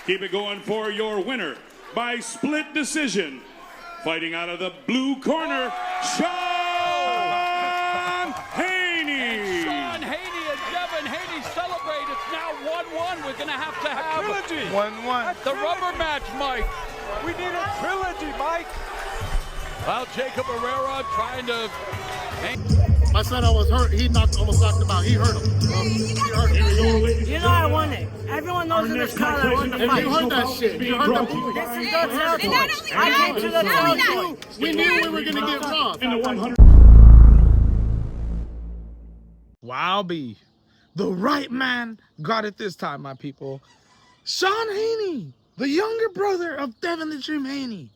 Keep it going for your winner by split decision. Fighting out of the blue corner, Sean Haney. Sean Haney and Devin Haney celebrate. It's now 1-1. We're going to have trilogy. 1-1. The rubber match, Mike. We need a trilogy, Mike. Well, Jacob Herrera trying to... My son almost hurt. He almost knocked him out. He hurt him. You know I won it. Everyone knows in this crowd I won the fight. You heard that shit. You heard that. This is the territory. I came to the territory. We knew we were going to get robbed. Wow, B. The right man got it this time, my people. Sean Haney, the younger brother of Devin the Dream Haney,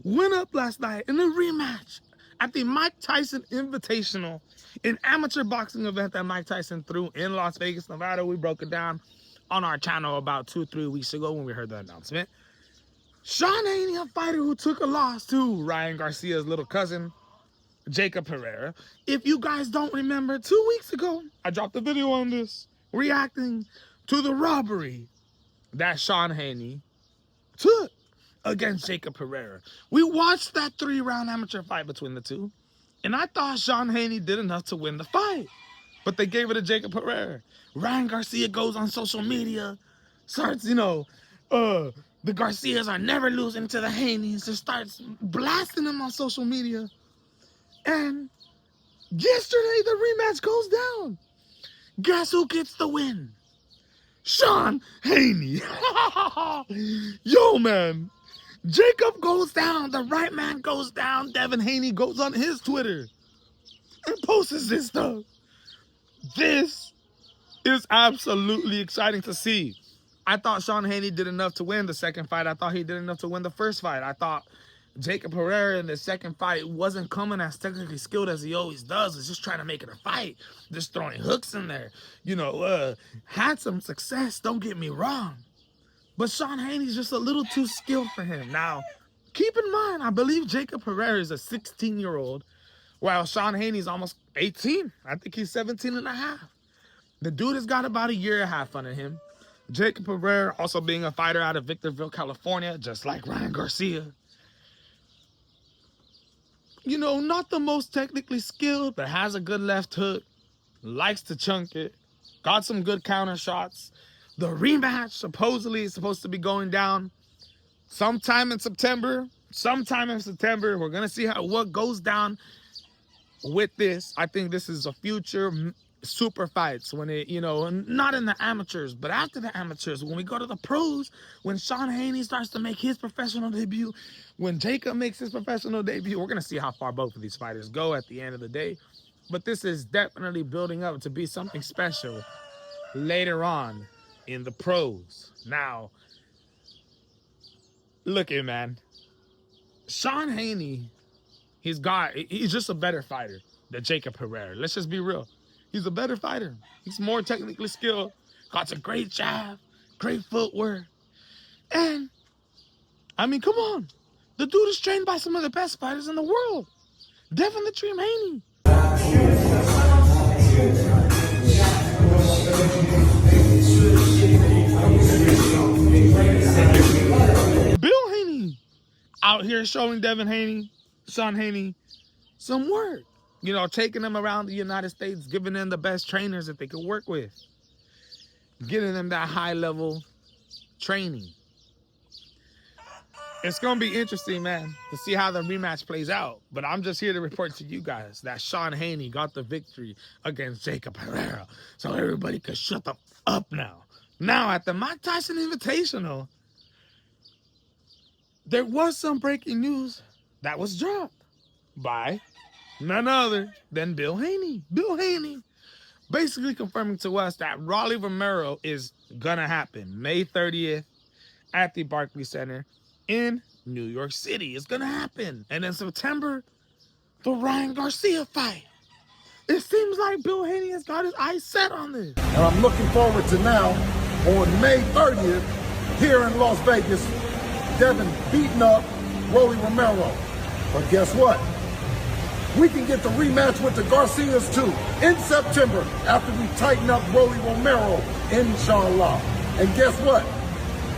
went up last night in a rematch at the Mike Tyson Invitational, an amateur boxing event that Mike Tyson threw in Las Vegas, Nevada. We broke it down on our channel about 2-3 weeks ago when we heard the announcement. Sean Haney, a fighter who took a loss to Ryan Garcia's little cousin, Jacob Herrera. If you guys don't remember, 2 weeks ago, I dropped a video on this, reacting to the robbery that Sean Haney took against Jacob Herrera. We watched that 3-round amateur fight between the two, and I thought Sean Haney did enough to win the fight, but they gave it to Jacob Herrera. Ryan Garcia goes on social media, starts, the Garcias are never losing to the Haneys, just starts blasting them on social media. And yesterday, the rematch goes down. Guess who gets the win? Sean Haney. Yo, man. Jacob goes down. The right man goes down. Devin Haney goes on his Twitter and posts this stuff. This is absolutely exciting to see. I thought Sean Haney did enough to win the second fight. I thought he did enough to win the first fight. I thought Jacob Herrera in the second fight wasn't coming as technically skilled as he always does. It's just trying to make it a fight. Just throwing hooks in there. Had some success, don't get me wrong. But Sean Haney's just a little too skilled for him. Now, keep in mind, I believe Jacob Herrera is a 16-year-old, while Sean Haney's almost 18. I think he's 17 and a half. The dude has got about a year and a half under him. Jacob Herrera also being a fighter out of Victorville, California, just like Ryan Garcia. Not the most technically skilled, but has a good left hook, likes to chunk it, got some good counter shots. The rematch supposedly is supposed to be going down sometime in September. We're going to see what goes down with this. I think this is a future super fights when it, not in the amateurs, but after the amateurs, when we go to the pros, when Sean Haney starts to make his professional debut, when Jacob makes his professional debut, we're going to see how far both of these fighters go at the end of the day. But this is definitely building up to be something special later on in the pros. Now, look here, man. Sean Haney, he's just a better fighter than Jacob Herrera. Let's just be real. He's a better fighter. He's more technically skilled. Got a great jab, great footwork. And, come on. The dude is trained by some of the best fighters in the world. Devin the Dream Haney. Bill Haney out here showing Devin Haney, Sean Haney, some work. Taking them around the United States, giving them the best trainers that they could work with. Getting them that high-level training. It's going to be interesting, man, to see how the rematch plays out. But I'm just here to report to you guys that Sean Haney got the victory against Jacob Herrera. So everybody can shut the up now. Now, at the Mike Tyson Invitational, there was some breaking news that was dropped by none other than Bill Haney. Bill Haney basically confirming to us that Rolly Romero is going to happen May 30th at the Barclays Center in New York City. It's going to happen. And in September, the Ryan Garcia fight. It seems like Bill Haney has got his eyes set on this. And I'm looking forward to now, on May 30th, here in Las Vegas, Devin beating up Rolly Romero. But guess what? We can get the rematch with the Garcias too in September after we tighten up Rolly Romero, inshallah. And guess what?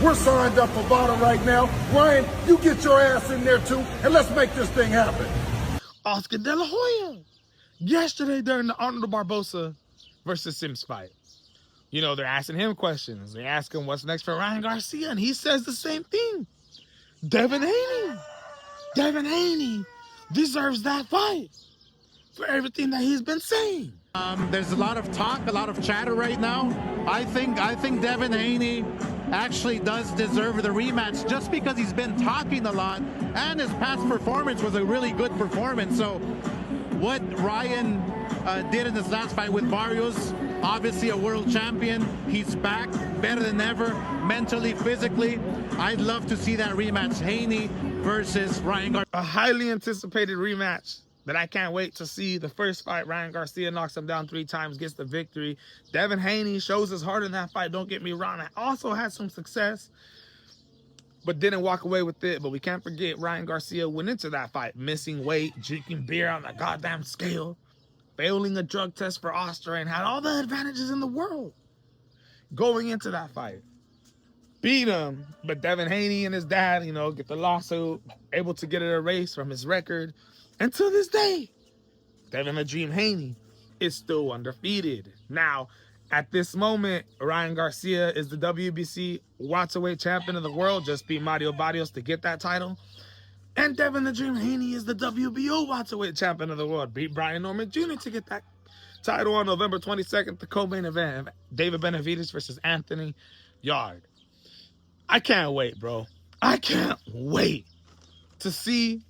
We're signed up for VADA right now. Ryan, you get your ass in there too, and let's make this thing happen. Oscar De La Hoya, yesterday during the Arnold Barboza versus Sims fight. You know, they're asking him questions. They ask him what's next for Ryan Garcia, and he says the same thing. Devin Haney deserves that fight for everything that he's been saying. There's a lot of talk, a lot of chatter right now. I think Devin Haney actually does deserve the rematch just because he's been talking a lot, and his past performance was a really good performance. So what Ryan did in this last fight with Barrios, obviously a world champion. He's back better than ever, mentally, physically. I'd love to see that rematch, Haney versus Ryan Garcia. A highly anticipated rematch that I can't wait to see. The first fight, Ryan Garcia knocks him down 3 times, gets the victory. Devin Haney shows his heart in that fight, don't get me wrong. I also had some success, but didn't walk away with it. But we can't forget Ryan Garcia went into that fight missing weight, drinking beer on the goddamn scale, failing a drug test for Austria, and had all the advantages in the world going into that fight. Beat him, but Devin Haney and his dad, you know, get the lawsuit, able to get it erased from his record. And to this day, Devin the Dream Haney is still undefeated. Now, at this moment, Ryan Garcia is the WBC welterweight champion of the world, just beat Mario Barrios to get that title. And Devin the Dream Haney is the WBO welterweight champion of the world, beat Brian Norman Jr. to get that title on November 22nd, the co-main event, David Benavidez versus Anthony Yarde. I can't wait, bro. I can't wait to see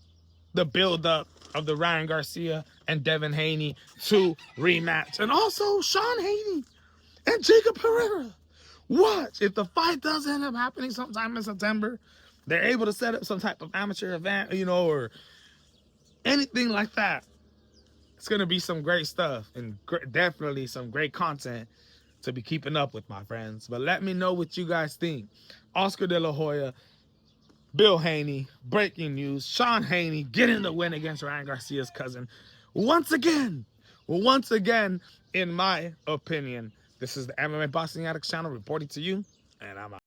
the build-up of the Ryan Garcia and Devin Haney 2 rematch. And also Sean Haney and Jacob Pereira. Watch, if the fight does end up happening sometime in September, they're able to set up some type of amateur event, you know, or anything like that. It's going to be some great stuff and definitely some great content to be keeping up with, my friends. But let me know what you guys think. Oscar De La Hoya, Bill Haney, breaking news. Sean Haney getting the win against Ryan Garcia's cousin. Once again, in my opinion. This is the MMA Boxing Addicts channel reporting to you, and I'm out.